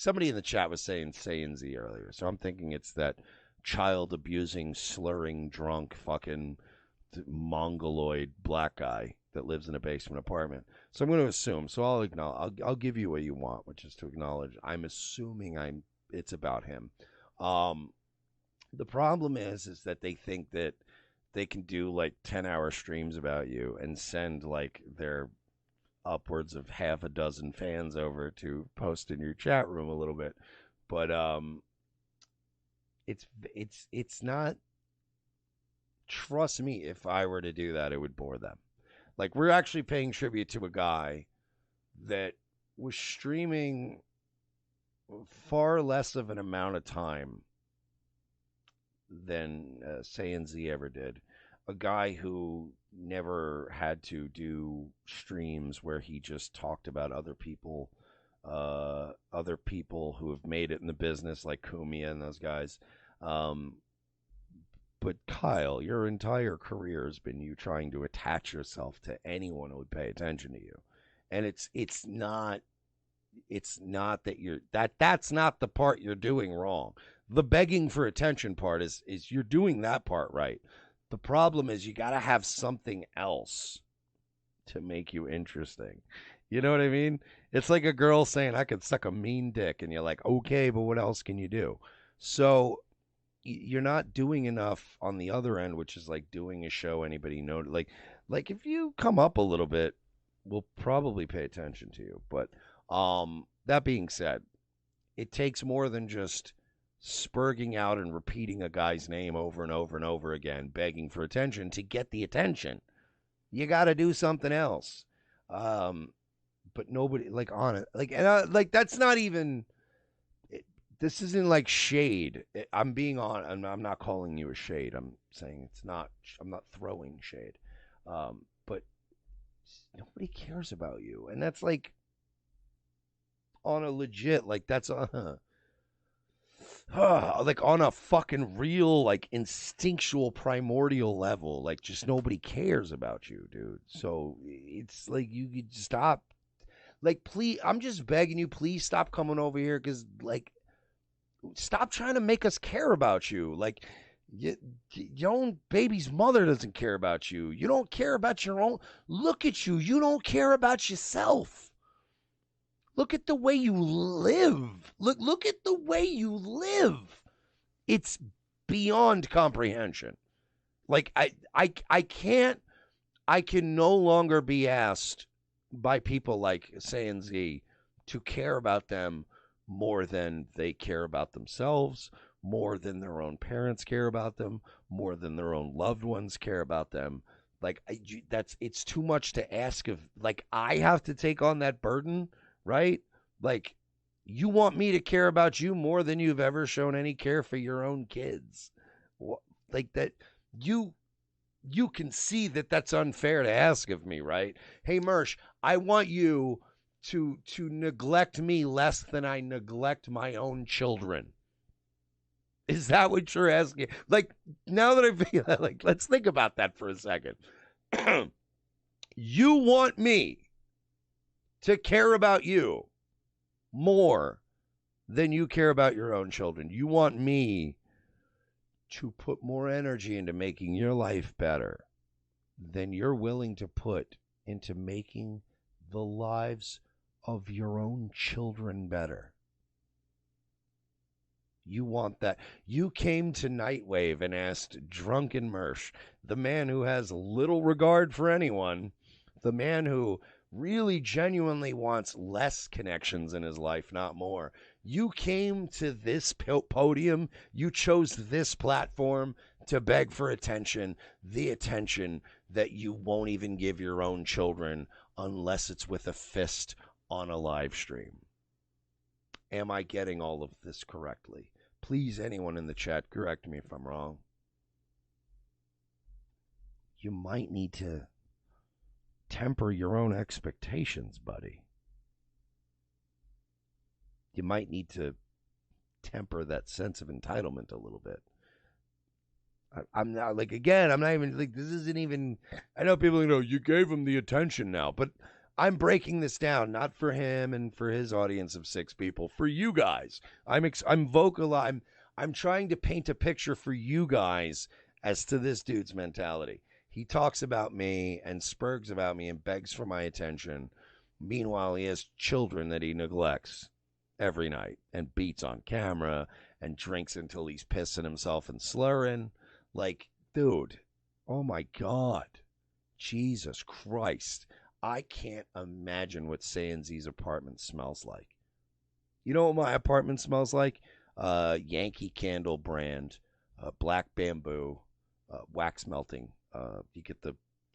somebody in the chat was saying SaiyanZ earlier, so I'm thinking it's that child abusing, slurring, drunk, fucking mongoloid black guy that lives in a basement apartment. So I'm going to assume. So I'll acknowledge. I'll give you what you want, which is to acknowledge. I'm assuming it's about him. The problem is that they think that they can do like 10-hour streams about you and send like their upwards of half a dozen fans over to post in your chat room a little bit. But it's not. Trust me, if I were to do that, it would bore them. Like, we're actually paying tribute to a guy that was streaming far less of an amount of time than SaiyanZ ever did. A guy who never had to do streams where he just talked about other people who have made it in the business, like Kumia and those guys. But Kyle, your entire career has been you trying to attach yourself to anyone who would pay attention to you, and it's not that that's not the part you're doing wrong. The begging for attention part is you're doing that part right. The problem is you got to have something else to make you interesting. You know what I mean? It's like a girl saying, I could suck a mean dick. And you're like, okay, but what else can you do? So you're not doing enough on the other end, which is like doing a show anybody know. Like if you come up a little bit, we'll probably pay attention to you. But that being said, it takes more than just spurging out and repeating a guy's name over and over and over again, begging for attention to get the attention. You got to do something else. But nobody like on it. Like that's not even. This isn't like shade. I'm being on. I'm not calling you a shade. I'm saying it's not. I'm not throwing shade. But nobody cares about you, and that's like on a legit. Like that's like on a fucking real, like instinctual, primordial level. Like just nobody cares about you, dude. So it's like you could stop. Like, please, I'm just begging you, please stop coming over here, because like. Stop trying to make us care about you. Like, your own baby's mother doesn't care about you. You don't care about your own. Look at you. You don't care about yourself. Look at the way you live. Look at the way you live. It's beyond comprehension. Like, I can't. I can no longer be asked by people like SaiyanZ to care about them more than they care about themselves, more than their own parents care about them, more than their own loved ones care about them. Like it's too much to ask of. Like I have to take on that burden, right? Like you want me to care about you more than you've ever shown any care for your own kids. Like that you can see that that's unfair to ask of me, right? Hey Mersh, I want you to neglect me less than I neglect my own children. Is that what you're asking? Like, now that I feel like, let's think about that for a second. You want me to care about you more than you care about your own children. You want me to put more energy into making your life better than you're willing to put into making the lives of your own children better. You want that. You came to Nightwave and asked Drunken Mersh, the man who has little regard for anyone, the man who really genuinely wants less connections in his life, not more. You came to this podium, you chose this platform to beg for attention, the attention that you won't even give your own children unless it's with a fist on a live stream. Am I getting all of this correctly? Please, anyone in the chat, correct me if I'm wrong. You might need to temper your own expectations, buddy. You might need to temper that sense of entitlement a little bit. I'm not like, again, I'm not even like, this isn't even, I know people, you gave him the attention now, but I'm breaking this down, not for him and for his audience of 6 people, for you guys. I'm vocal. I'm trying to paint a picture for you guys as to this dude's mentality. He talks about me and spurgs about me and begs for my attention. Meanwhile, he has children that he neglects every night and beats on camera and drinks until he's pissing himself and slurring. Like, dude, oh my God. Jesus Christ. I can't imagine what SaiyanZ's apartment smells like. You know what my apartment smells like? Yankee Candle brand, black bamboo, wax melting. You get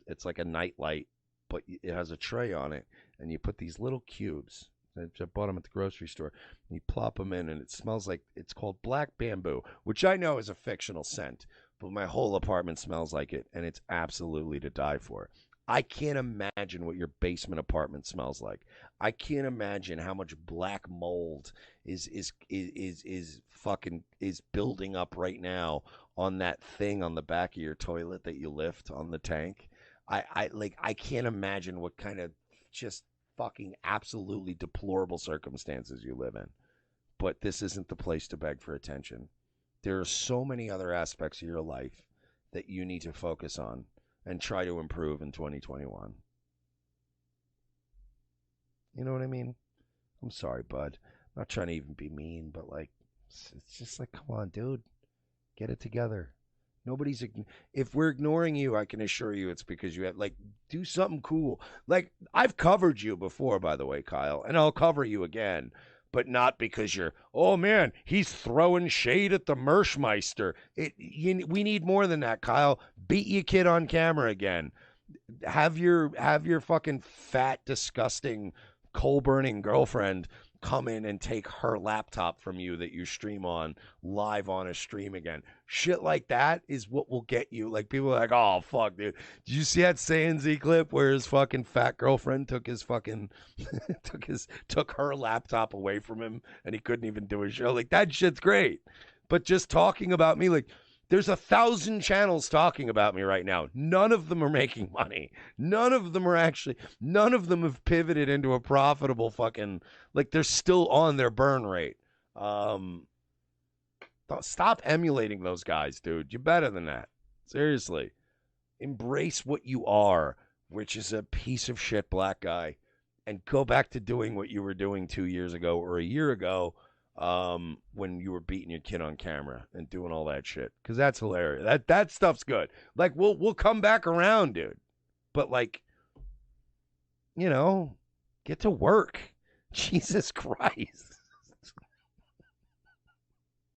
it's like a night light, but it has a tray on it, and you put these little cubes. I bought them at the grocery store. And you plop them in, and it smells like, it's called black bamboo, which I know is a fictional scent, but my whole apartment smells like it, and it's absolutely to die for. I can't imagine what your basement apartment smells like. I can't imagine how much black mold is fucking is building up right now on that thing on the back of your toilet that you lift on the tank. I can't imagine what kind of just fucking absolutely deplorable circumstances you live in. But this isn't the place to beg for attention. There are so many other aspects of your life that you need to focus on and try to improve in 2021. You know what I mean? I'm sorry, bud. I'm not trying to even be mean, but like, it's just like, come on, dude. Get it together. Nobody's, if we're ignoring you, I can assure you it's because you have, like, do something cool. Like, I've covered you before, by the way, Kyle, and I'll cover you again, but not because you're, oh man, he's throwing shade at the Mershmeister. We need more than that, Kyle. Beat your kid on camera again. Have your fucking fat, disgusting, coal burning girlfriend come in and take her laptop from you that you stream on live on a stream again. Shit like that is what will get you. Like, people are like, oh fuck, dude. Did you see that SaiyanZ clip where his fucking fat girlfriend took his fucking took her laptop away from him and he couldn't even do his show? Like, that shit's great. But just talking about me, like, there's 1,000 channels talking about me right now. None of them are making money. None of them have pivoted into a profitable fucking, like, they're still on their burn rate. Stop emulating those guys, dude. You're better than that. Seriously. Embrace what you are, which is a piece of shit black guy, and go back to doing what you were doing 2 years ago or a year ago, when you were beating your kid on camera and doing all that shit, because that's hilarious. That stuff's good. Like, we'll come back around, dude. But, like, you know, get to work. Jesus Christ.